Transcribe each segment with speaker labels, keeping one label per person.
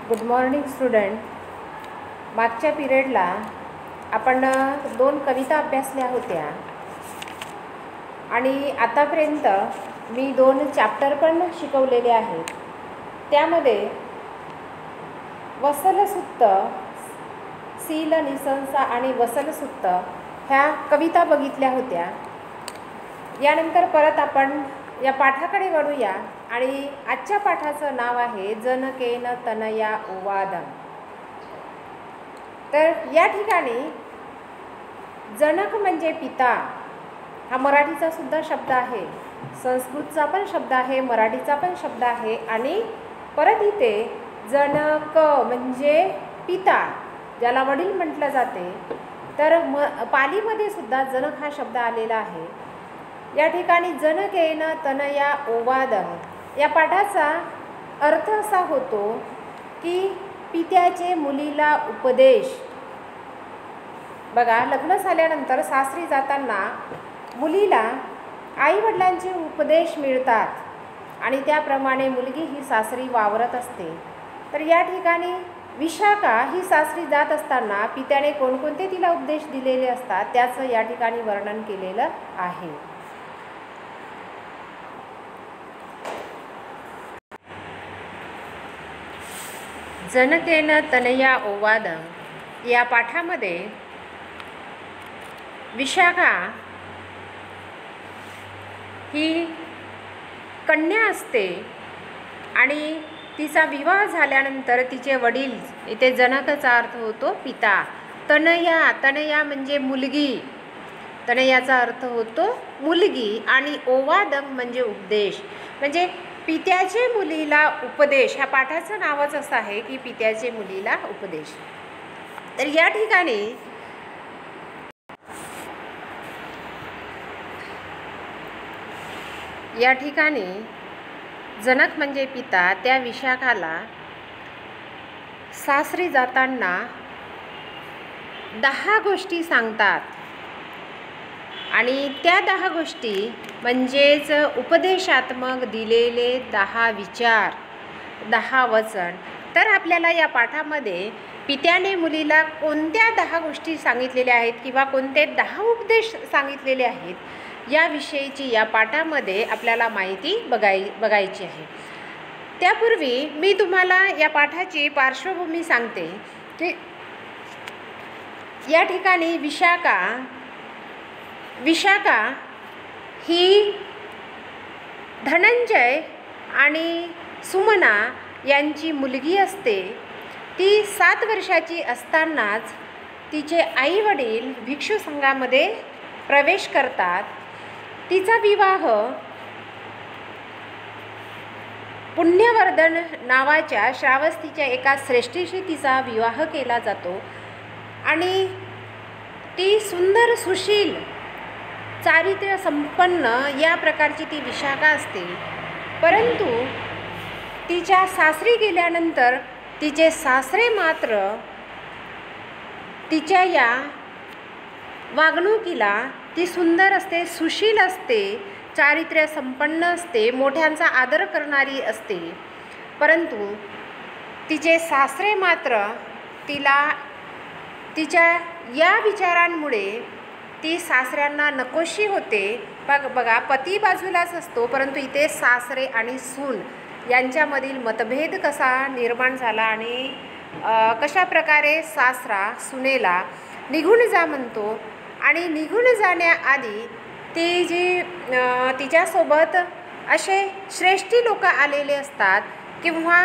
Speaker 1: Good morning student. मागच्या पिरियडला आपण 2 कविता अभ्यासल्या होत्या आणि आतापर्यंत मी 2 चॅप्टर पण शिकवलेले आहेत. त्यामध्ये वसलसुत्त, सील निसंसा आणि वसलसुत्त ह्या कविता बघितल्या होत्या. यानंतर परत आपण या पाठाकडे वळूया आणि आजच्या पाठाचं नाव आहे जनकेन तनया ओवादम. तर या ठिकाणी जनक म्हणजे पिता हा मराठीचा सुद्धा शब्द आहे, संस्कृतचा पण शब्द आहे, मराठीचा पण शब्द आहे आणि परत इथे जनक म्हणजे पिता ज्याला वडील म्हटलं जाते. तर पालीमध्ये सुद्धा जनक हा शब्द आलेला आहे. या ठिकाणी जनकेन तनया ओवादम या पाठाचा अर्थ असा होतो की पित्याचे मुलीला उपदेश. बघा, लग्न झाल्यानंतर सासरी जाताना मुलीला आईवडिलांचे उपदेश मिळतात आणि त्याप्रमाणे मुलगी ही सासरी वावरत असते. तर या ठिकाणी विशाखा ही सासरी जात असताना पित्याने कोणकोणते तिला उपदेश दिलेले असतात त्याचं या ठिकाणी वर्णन केलेलं आहे. जनकेन तनया ओवादम या पाठामध्ये विशाखा ही कन्या असते आणि तिचा विवाह झाल्यानंतर तिचे वडील, इथे जनकचा अर्थ होतो पिता. तनया म्हणजे मुलगी, तनयाचा अर्थ होतो मुलगी आणि ओवादम म्हणजे उपदेश, म्हणजे पित्याचे मुलीला उपदेश. ह्या पाठाचं नावच असं आहे की पित्याचे मुलीला उपदेश. तर या ठिकाणी जनक म्हणजे पिता त्या विशाखाला सासरी जाताना 10 गोष्टी सांगतात आणि त्या 10 गोष्टी म्हणजेच उपदेशात्मक दिलेले 10 विचार, 10 वचन. तर आपल्याला या पाठामध्ये पित्याने मुलीला कोणत्या 10 गोष्टी सांगितलेल्या आहेत किंवा कोणते 10 उपदेश सांगितलेले आहेत याविषयीची या पाठामध्ये आपल्याला माहिती बघायची आहे. त्यापूर्वी मी तुम्हाला या पाठाची पार्श्वभूमी सांगते की या ठिकाणी विशाखा ही धनंजय आणि सुमना यांची मुलगी असते. ती 7 वर्षाची असतानाच तिचे आईवडील भिक्षू संघामध्ये प्रवेश करतात. तिचा विवाह पुण्यवर्धन नावाच्या श्रावस्तीच्या एका श्रेष्ठीशी तिचा विवाह केला जातो आणि ती सुंदर, सुशील, चारित्र्य संपन्न या प्रकारची ती विशाखा असते. परंतु तिच्या सासरी गेल्यानंतर तिचे सासरे मात्र तिच्या या वागणुकीला, ती सुंदर असते, सुशील असते, चारित्र्य संपन्न असते, मोठ्यांचा आदर करणारी असते, परंतु तिचे सासरे मात्र तिला तिच्या या विचारांमुळे ती सासऱ्यांना नकोशी होते. बघा, पती बाजूलाच असतो, परंतु इथे सासरे आणि सून यांच्यामधील मतभेद कसा निर्माण झाला आणि कशा प्रकारे सासरा सुनेला निघून जा म्हणतो आणि निघून जाण्याआधी ती जी तिच्यासोबत असे श्रेष्ठी लोक आलेले असतात किंवा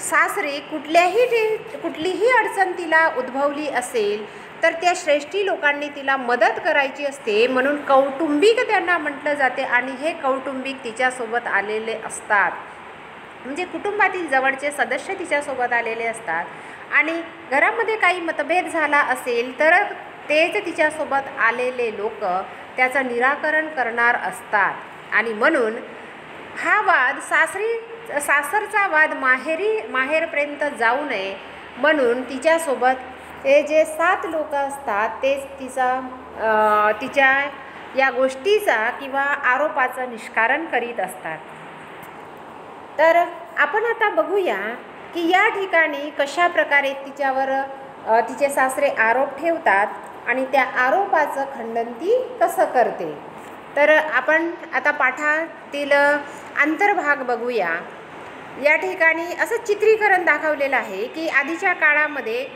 Speaker 1: सासरे कुठलीही अडचण तिला उद्भवली असेल तर त्या श्रेष्ठी लोकांनी तिला मदत करायची असते, म्हणून कौटुंबिक त्यांना म्हटलं जाते. आणि हे कौटुंबिक तिच्यासोबत आलेले असतात, म्हणजे कुटुंबातील जवळचे सदस्य तिच्यासोबत आलेले असतात आणि घरामध्ये काही मतभेद झाला असेल तर तेच तिच्यासोबत आलेले लोक त्याचं निराकरण करणार असतात. आणि म्हणून हा वाद सासरचा वाद माहेरपर्यंत जाऊ नये म्हणून तिच्यासोबत हे जे 7 लोक असतात तेच तिच्या या गोष्टीचा किंवा आरोपाचं निष्कारण करीत असतात. तर आपण आता बघूया की या ठिकाणी कशा प्रकारे तिच्यावर तिचे सासरे आरोप ठेवतात आणि त्या आरोपाचं खंडन ती कसं करते. तर आपण आता पाठातील अंतर्भाग बघूया. या ठिकाणी असं चित्रीकरण दाखवलेलं आहे की आधीच्या काळामध्ये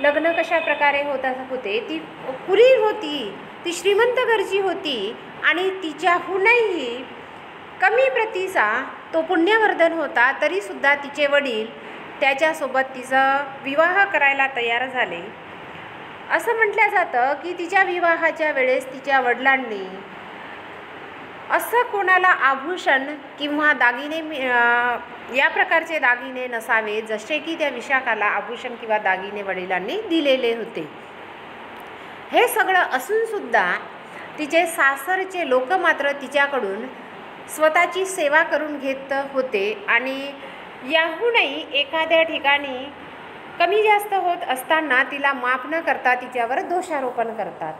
Speaker 1: लग्न कशा प्रकारे होते. ती कुलीन होती, ती श्रीमंत घरची होती आणि तिच्याहूनही कमी प्रतीचा तो पुण्यवर्धन होता, तरीसुद्धा तिचे वडील त्याच्यासोबत तिचा विवाह करायला तयार झाले. असं म्हटलं जातं की तिच्या विवाहाच्या वेळेस तिच्या वडिलांनी असं कोणाला आभूषण किंवा दागिने या प्रकारचे दागिने नसावे जसे की त्या विशाखाला आभूषण किंवा दागिने वडिलांनी दिलेले होते. हे सगळं असूनसुद्धा तिचे सासरचे लोक मात्र तिच्याकडून स्वतःची सेवा करून घेत होते आणि याहूनही एखाद्या ठिकाणी कमी जास्त होत असताना तिला माफ न करता तिच्यावर दोषारोपण करतात.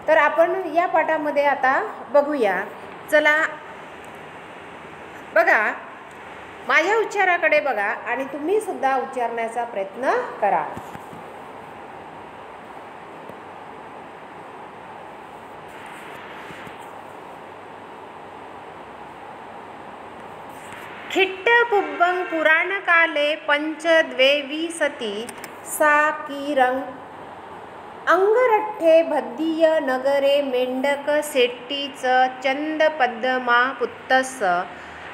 Speaker 1: तर आपण या पाठामध्ये आता बघूया. चला बघा, माझ्या उच्चाराकडे बघा आणि तुम्ही सुद्धा उच्चारण्याचा प्रयत्न करा. खिट्टपुब्बं पुराणकाले पंचद्वेविंशति साकिरं अंगरठ्ठे भद्दीय नगरे मेंढक शेट्टीच चंदपद्मा पुत्तस्य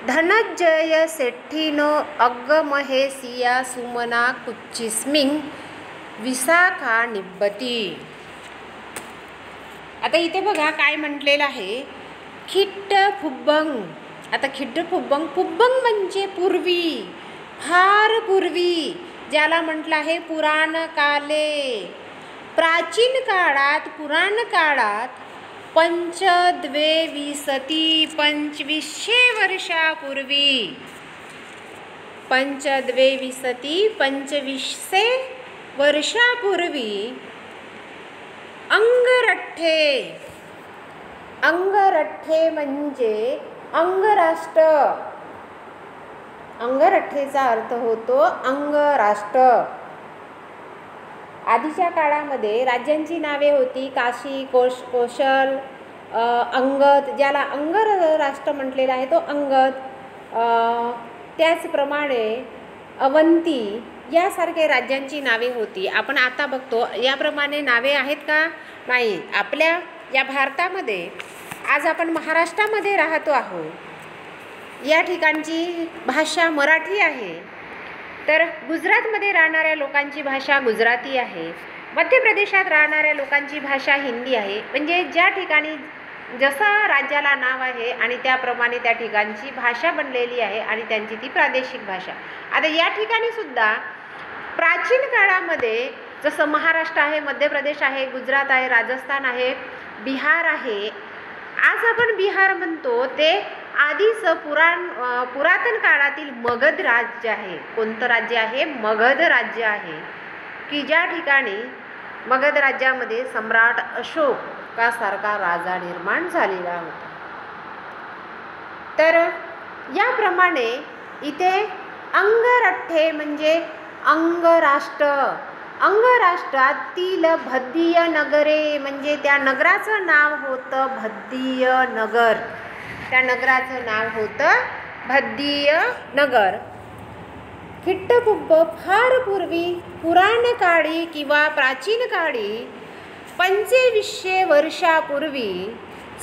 Speaker 1: धनंजय शेट्टीनो अग्गमहेसिया सुमना कुच्चिस्मिं विशाखा निब्बती. आता इथे बघा काय म्हटलेलं आहे. खिट्टपुब्बं. आता खिट्टपुब्बं, पुब्बं म्हणजे पूर्वी, फार पूर्वी, ज्याला म्हटलं आहे पुराण काले. प्राचीन काळात, पुराण काळात पंचद्वेविंशति 2500 वर्षापूर्वी, पंचद्वेविंशति 2500 वर्षापूर्वी अंगरठ्ठे. अंगरठ्ठे म्हणजे अंगराष्ट्र. अंगरठ्ठेचा अर्थ होतो अंगराष्ट्र. आधीच्या काळामध्ये राज्यांची नावे होती काशी, कोशल, अंगद, ज्याला अंगर राष्ट्र म्हटलेला आहे तो अंगद. त्याचप्रमाणे अवंती यासारखे राज्यांची नावे होती. आपण आता बघतो याप्रमाणे नावे आहेत का? नाही. आपल्या या भारतामध्ये आज आपण महाराष्ट्रामध्ये राहतो आहोत. या ठिकाणची भाषा मराठी आहे. तर गुजरातमध्ये राहणाऱ्या लोकांची भाषा गुजराती आहे. मध्य प्रदेशात राहणाऱ्या लोकांची भाषा हिंदी आहे. म्हणजे ज्या ठिकाणी जसं राज्याला नाव आहे आणि त्याप्रमाणे त्या ठिकाणची भाषा बनलेली आहे आणि त्यांची ती प्रादेशिक भाषा. आता या ठिकाणी सुद्धा प्राचीन काळामध्ये जसं महाराष्ट्र आहे, मध्य प्रदेश आहे, गुजरात आहे, राजस्थान आहे, बिहार आहे. आज आपण बिहार म्हणतो ते आधीच पुरातन काळातील मगध राज्य आहे. कोणतं राज्य आहे? मगध राज्य आहे, की ज्या ठिकाणी मगध राज्यामध्ये सम्राट अशोकासारखा राजा निर्माण झालेला होता. तर याप्रमाणे इथे अंगरठ्ठे म्हणजे अंगराष्ट्र. अंगराष्ट्रातील भद्दीय नगरे म्हणजे त्या नगराचं नाव होतं भद्दीय नगर. त्या नगराचं नाव होतं भद्दीय नगर. खिट्टपुब्ब फार पूर्वी, पुराण काळी किंवा प्राचीन काळी 2500 वर्षापूर्वी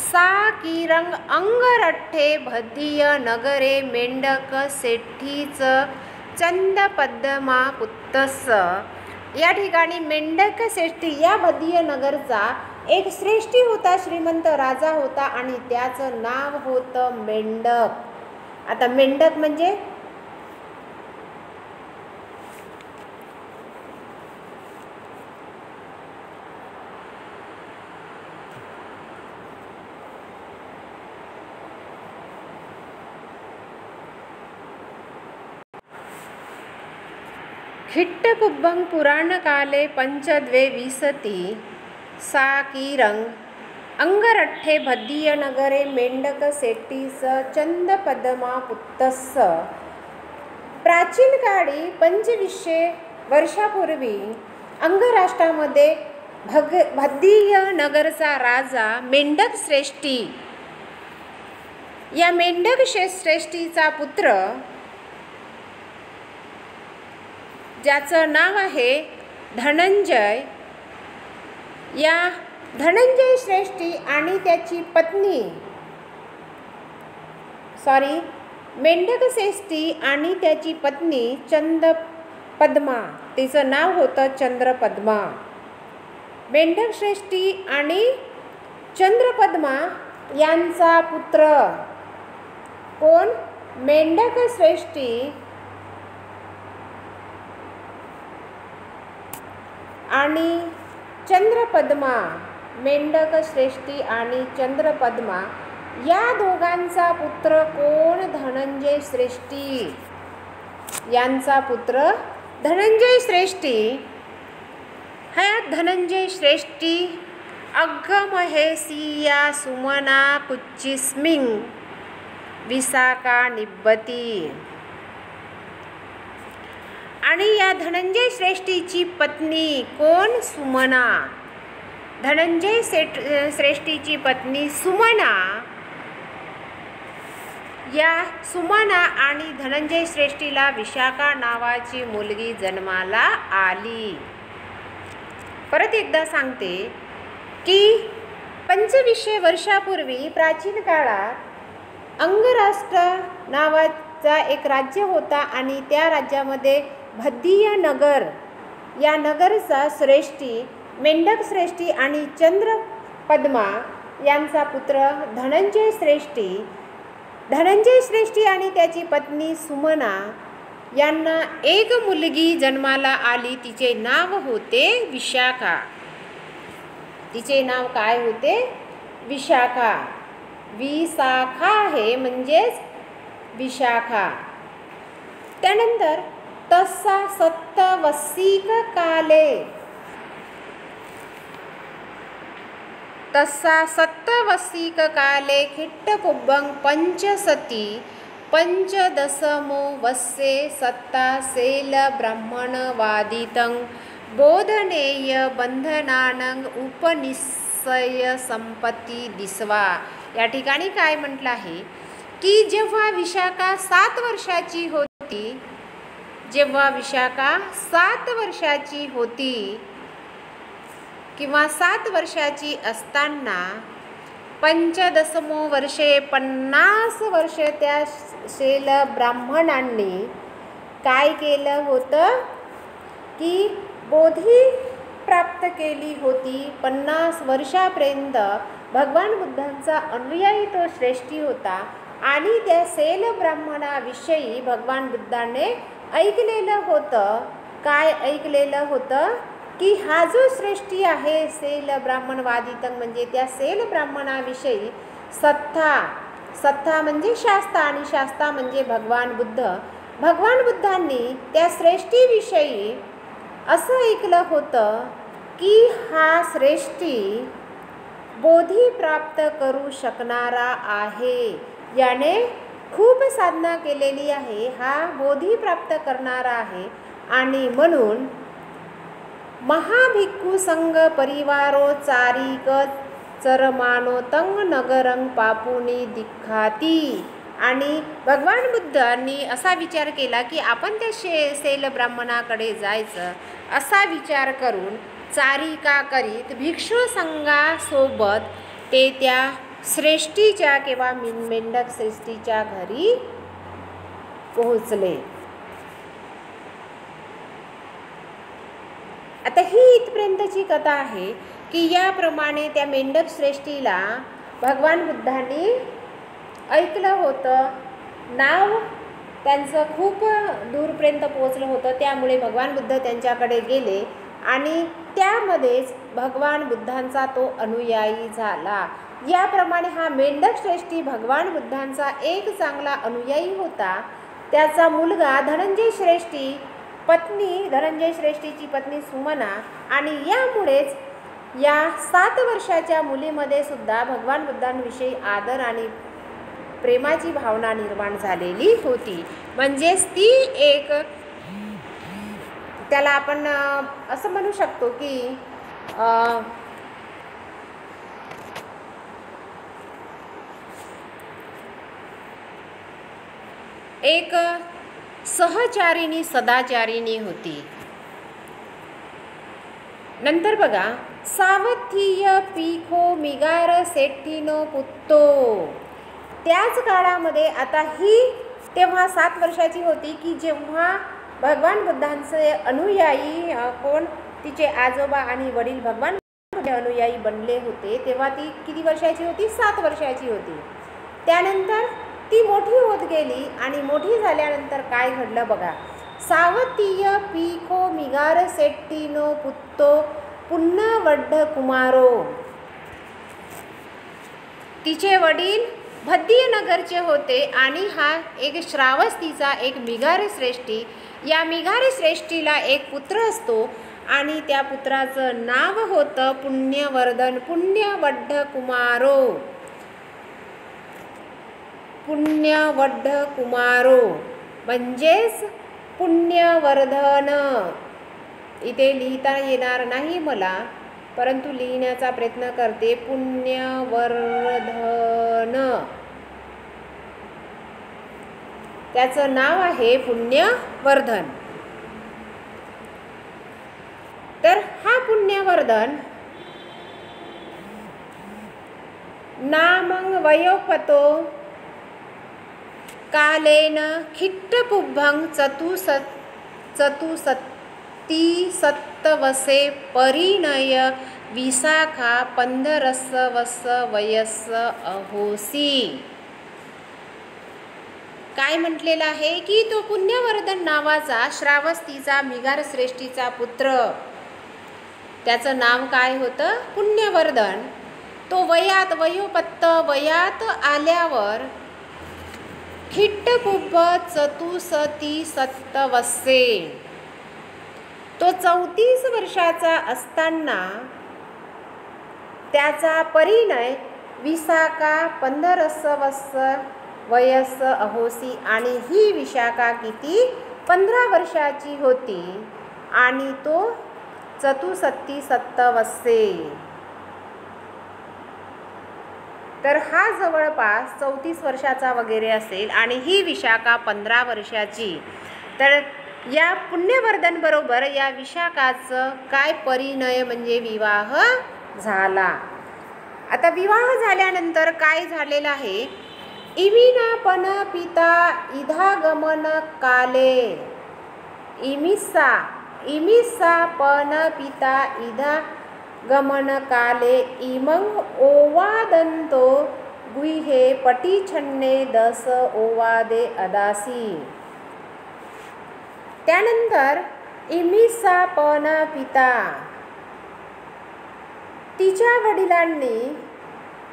Speaker 1: साकिरंग अंगरठ्ठे भद्दीय नगरे मेंढक शेट्टीच चंदपद्मा पुत्तस्य. या ठिकाणी मेंढक शेट्टी या भद्दीय नगरचा एक श्रेष्ठी होता, श्रीमंत राजा होता आणि त्याचं नाव होतं मेंढक. आता मेंढक म्हणजे खिट्टपुब्बं पुराणकाले पंचद्वेविंशति साकिरं अंगरठ्ठे भद्दीय नगरे मेंढक शेट्टीस चंदपद्मा पुत्तस्य प्राचीन काळी 2500 वर्षापूर्वी अंगराष्ट्रामध्ये भद्दीय नगरचा राजा मेंढक श्रेष्ठी, या मेंढक श्रेष्ठीचा पुत्र ज्याचं नाव आहे धनंजय, या धनंजय श्रेष्ठी आणि त्याची पत्नी मेंढक श्रेष्ठी आणि त्याची पत्नी चंद्रपद्मा, तिचं नाव होतं चंद्रपद्मा. मेंढक श्रेष्ठी आणि चंद्रपद्मा यांचा पुत्र कोण? मेंढक श्रेष्ठी आणि चंद्रपद्मा. मेंढक श्रेष्ठी आणि चंद्रपद्मा या दोघांचा पुत्र कोण? धनंजय श्रेष्ठी यांचा पुत्र धनंजय श्रेष्ठी. हा धनंजय श्रेष्ठी अग्गमहेसिया सुमना कुच्चिस्मिंग विशाखा निब्बती. आणि या धनंजय श्रेष्ठीची पत्नी कोण? सुमना. धनंजय श्रेष्ठीची पत्नी सुमना, या सुमना आणि धनंजय श्रेष्ठीला विशाखा नावाची मुलगी जन्माला आली. परत एकदा सांगते की 2500 वर्षापूर्वी प्राचीन काळात अंगराष्ट्र नावाचा एक राज्य होता आणि त्या राज्यामध्ये भद्दीय नगर, या नगरचा श्रेष्ठी मेंढक श्रेष्ठी आणि चंद्रपद्मा यांचा पुत्र धनंजय श्रेष्ठी. धनंजय श्रेष्ठी आणि त्याची पत्नी सुमना यांना एक मुलगी जन्माला आली. तिचे नाव होते विशाखा. तिचे नाव काय होते? विशाखा. विशाखा हे म्हणजेच विशाखा. त्यानंतर तस्सा सत्तवसिक काले, तस्सा सत्तवसिक काले खिट्टकुब्बं पंचसती पंचदशमो वस्ये सत्ता शैल ब्राह्मण वादितं बोधनेय बंधनानं उपनिषय संपत्ती दिसवा. या ठिकाणी काय म्हटलं आहे की जेव्हा विशाखा 7 वर्षाची होती, जेव्हा विशाखा 7 वर्षाची होती किंवा 7 वर्षाची असताना पंचदशमो वर्षे 50 वर्ष त्या शैल ब्राह्मणांनी काय केलं होतं की बोधी प्राप्त केली होती. 50 वर्षापर्यंत भगवान बुद्धांचा अनुयायी तो श्रेष्ठी होता आणि त्या शैल ब्राह्मणाविषयी भगवान बुद्धाने ऐकलेलं होतं. काय ऐकलेलं होतं की हा जो श्रेष्ठी आहे शैल ब्राह्मण वादितं, म्हणजे त्या शैल ब्राह्मणाविषयी सत्ता म्हणजे शास्ता आणि शास्ता म्हणजे भगवान बुद्ध. भगवान बुद्धांनी त्या श्रेष्ठीविषयी असं ऐकलं होतं की हा श्रेष्ठी बोधी प्राप्त करू शकणारा आहे, याने खूप साधना केलेली आहे, हा बोधी प्राप्त करणारा आहे. आणि म्हणून महाभिक्खू संघ परिवारो चारिक चरमानो तंग नगरंग पापुनी दिखाती. आणि भगवान बुद्धांनी असा विचार केला की आपण त्या शैल ब्राह्मणाकडे जायचं, असा विचार करून चारिका करीत भिक्षू संघासोबत ते त्या श्रेष्ठीच्या किंवा मेंढक श्रेष्ठीच्या घरी पोहोचले. आता ही इथपर्यंतची कथा आहे की याप्रमाणे त्या मेंढक श्रेष्ठीला भगवान बुद्धांनी ऐकलं होतं, नाव त्यांचं खूप दूरपर्यंत पोहोचलं होतं. त्यामुळे भगवान बुद्ध त्यांच्याकडे गेले आणि त्यामध्येच भगवान बुद्धांचा तो अनुयायी झाला. याप्रमाणे हा मेंढक श्रेष्ठी भगवान बुद्धांचा एक चांगला अनुयायी होता. त्याचा मुलगा धनंजय श्रेष्ठी, पत्नी धनंजय श्रेष्ठीची पत्नी सुमना, आणि यामुळेच या 7 वर्षाच्या मुलीमध्ये सुद्धा भगवान बुद्धांविषयी आदर आणि प्रेमाची भावना निर्माण झालेली होती. म्हणजेच ती एक, त्याला आपण असं म्हणू शकतो की एक सहचारिणी सदाचारिणी होती. नंतर बघा, सावथीय पीखो मिगार सेठीनो पुत्तो. त्याच काळामध्ये आता ही तेव्हा 7 वर्षाची होती की जेव्हा भगवान बुद्धांचे अनुयायी कोण, तिचे आजोबा आणि वडील भगवान बुद्धांचे अनुयायी बनले होते, तेव्हा ती किती वर्षाची होती? 7 वर्षाची होती. त्यानंतर ती मोठी होत गेली आणि मोठी झाल्यानंतर काय घडलं बघा. सावतीय पीखो मिगार सेट्टीनो पुत्तो पुन्नवड्ड कुमारो. तिचे वडील भद्दियनगरचे होते आणि हा एक श्रावस्तीचा एक मिगार श्रेष्ठी. या मिगार श्रेष्ठीला एक पुत्र असतो आणि त्या पुत्राचं नाव होतं पुण्यवर्धन, पुण्यवड्ड कुमारो, पुण्यवड्ड कुमारो म्हणजेच पुण्यवर्धन. इथे लिहिता येणार नाही मला, परंतु लिहिण्याचा प्रयत्न करते. पुण्यवर्धन, त्याचं नाव आहे पुण्यवर्धन. तर हा पुण्यवर्धन नामं वयोपतो कालेन खिट्टपुब्भं चतुसत्तिसत्तवसे परिणय विशाखा 15 वयस अहोसी. काय म्हटलेलं आहे की तो पुण्यवर्धन नावाचा श्रावस्तीचा मिगार श्रेष्ठीचा पुत्र, त्याचं नाव काय होतं? पुण्यवर्धन. तो वयोपत्त वयात आल्यावर खिट्टपुब्ब 34 तो 34 वर्षाचा असताना त्याचा परिणय विशाखा 15 वयस अहोसी. आणि ही विशाखा किती? 15 वर्षाची होती आणि तो 34. तर हा जवळपास 34 वर्षाचा वगैरे असेल आणि ही विशाखा 15 वर्षाची. तर या पुण्यवर्धन बरोबर या विशाखाचं काय परिणय म्हणजे विवाह झाला. आता विवाह झाल्यानंतर काय झालेलं आहे? इमिनापन पिता इधागमन काले, इमिसा पण पिता इधागमन काले इमं ओवादंतो गुहे पटिछन्ने 10 ओवादे अदासी. त्यानंतर इमिसा पण पिता, तिच्या वडिलांनी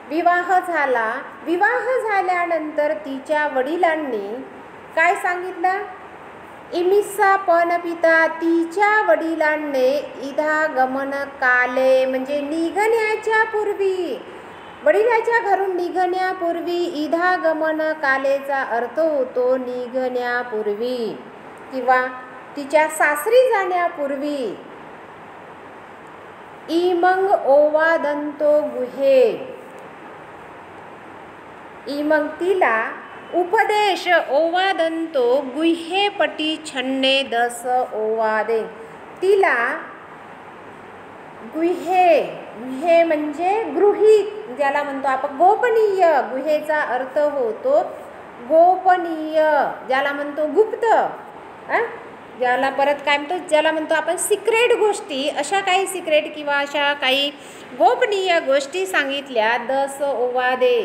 Speaker 1: विवाह झाला. विवाह झाल्यानंतर तिच्या वडिलांनी काय सांगितलं? इमिसा पण पिता, तिच्या वडिलांनी इधागमन काले म्हणजे निघण्याच्या पूर्वी, वडिलाच्या घरून निघण्यापूर्वी. इधागमन कालेचा अर्थ होतो निघण्यापूर्वी किंवा तिच्या सासरी जाण्यापूर्वी. इमंग ओवादंतो गुहे, इमंग तिला उपदेश, ओवादंतो गुहे पटिछन्ने 10 ओवादे. तिला गुहे म्हणजे गृहीत, ज्याला म्हणतो आपण गोपनीय. गुहेचा अर्थ होतो गोपनीय, ज्याला म्हणतो गुप्त, ज्याला परत काय म्हणतो, ज्याला म्हणतो आपण सिक्रेट गोष्टी. अशा काही सिक्रेट किंवा अशा काही गोपनीय गोष्टी सांगितल्या. 10 ओवादे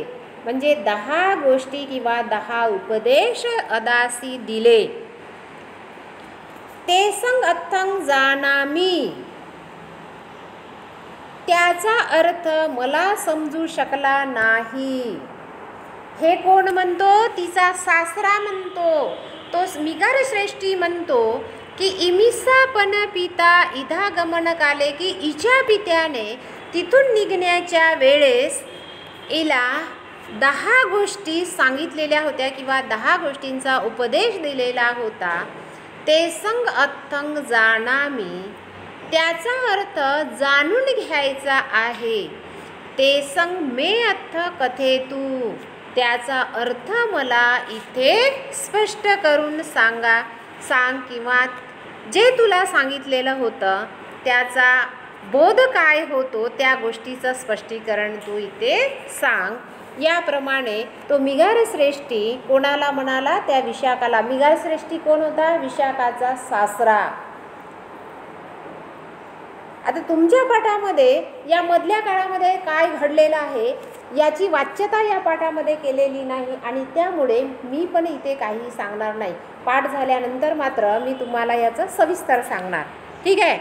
Speaker 1: म्हणजे 10 गोष्टी किंवा 10 उपदेश अदासी दिले. ते संग अथंग जानामी, त्याचा अर्थ मला समजू शकला नाही. हे कोण म्हणतो? तिचा सासरा म्हणतो. तो मिगार श्रेष्ठी म्हणतो की इमिसा पण पिता इधागमन काले, की हिच्या पित्याने तिथून निघण्याच्या वेळेस हिला 10 गोष्टी सांगितलेल्या होत्या किंवा 10 गोष्टींचा उपदेश दिलेला होता. ते संग अथंग जाणामी, त्याचा अर्थ जाणून घ्यायचा आहे. ते संग मे अथ कथेतू, त्याचा अर्थ मला इथे स्पष्ट करून सांग किंवा जे तुला सांगितलेलं होतं त्याचा बोध काय होतो त्या गोष्टीचं स्पष्टीकरण तू इथे सांग. याप्रमाणे तो मिगारश्रेष्ठी कोणाला म्हणाला? त्या विशाखाला. मिगारश्रेष्ठी कोण होता? विशाखाचा सासरा. आता तुमच्या पाठामध्ये या मधल्या काळामध्ये काय घडलेलं आहे याची वाच्यता या पाठामध्ये केलेली नाही आणि त्यामुळे मी पण इथे काही सांगणार नाही. पाठ झाल्यानंतर मात्र मी तुम्हाला याचं सविस्तर सांगणार. ठीक आहे.